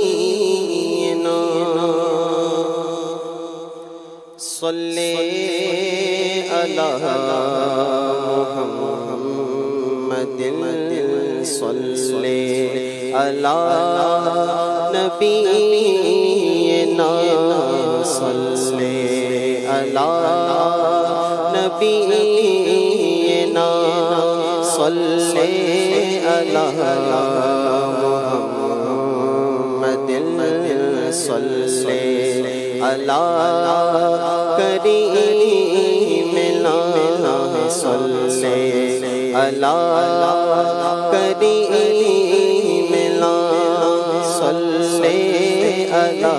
نبینا صلی علی محمد صلی علی نبینا صلی علی نبینا صلی علی محمد صلی علی کریمنا صلی علی کریمنا صلی علی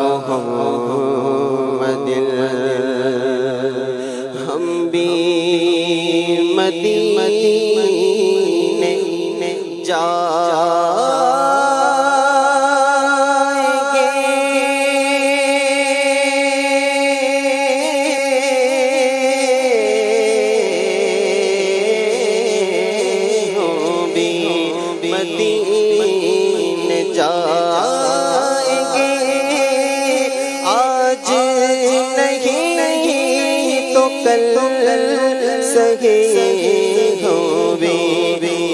محمد ہم بھی مدینے جائیں گے ہم بھی مدینے جائیں گے آج نہیں تو کل سگے ہوں بھی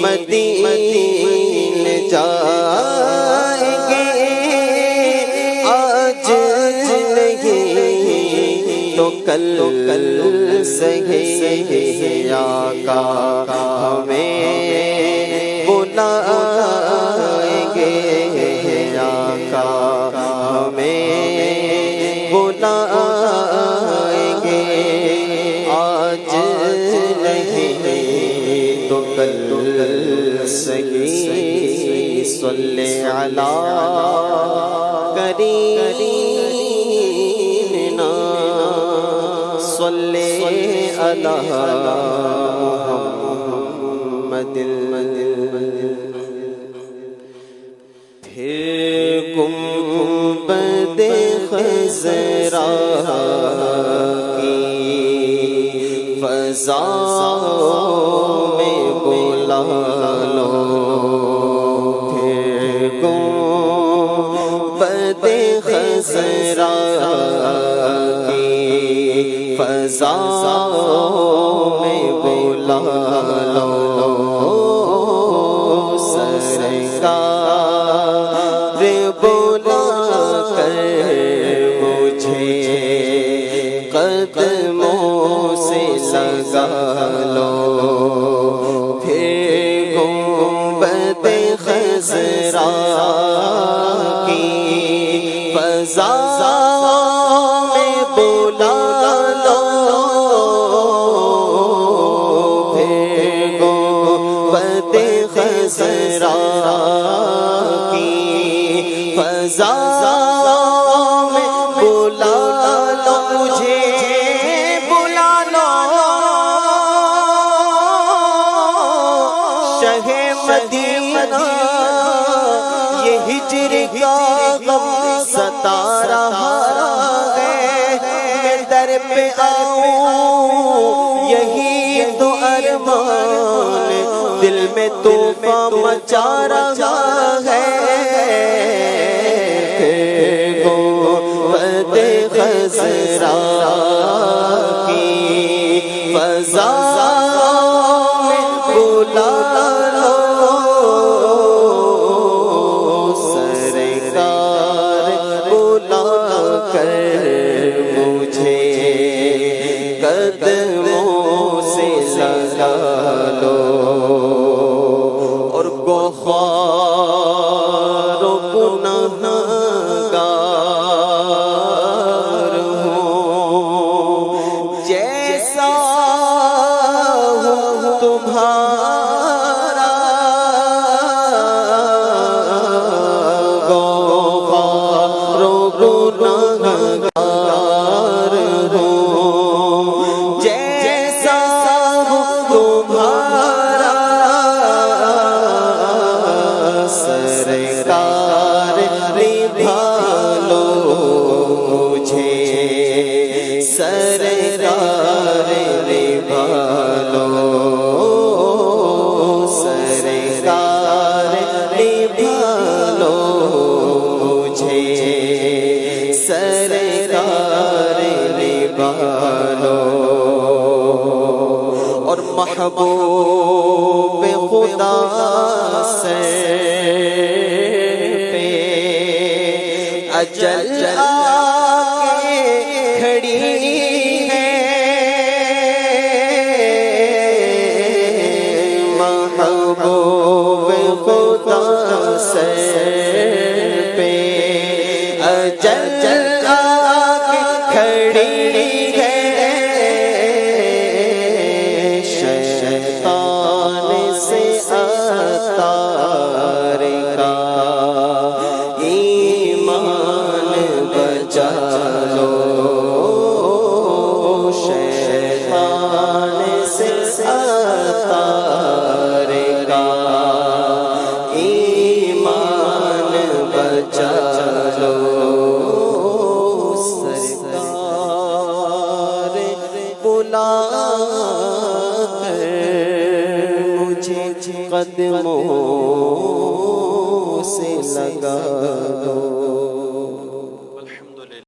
مدینے جائیں گے آج نہیں تو کل سگے آقا ہمیں بلائیں گے آقا ہمیں بلائیں گے آج نہیں تو کل سگے صلی علی کریمنا صلی علی محمد پھر گنبد خضرا کی فضا میں بلا لو پھر گنبد خضرا کی فضا میں بلا لو سرکار بلا کر مجھے قدموں سے لگا لو پھر گنبد خضرا کی فضا میں بلا لو پھر گنبد خضرا کی فضا میں بلا لو مجھے بلا لو شہ مدینہ یہ ہجر کا غم ستا رہا ہے میں در پہ آؤں یہی تو ارمان دل میں طوفان مچا رہا ہے گنبد خضرا کی فضا میں بلا لو سرکار بلا کر مجھے قدموں سے لگا لو اور گوخار و گنہگار ہوں جیسا ہوں تمہارا محبوب خدا سر پہ اجل آکے کھڑی ہے، محبوب خدا سر پہ اجل آکے کھڑی ہے، شیطان سے ستار کا ایمان بچا لو، شیطان سے ستار کا ایمان بچا لو، سرکار بلا مجھے قدموں سے لگا دو۔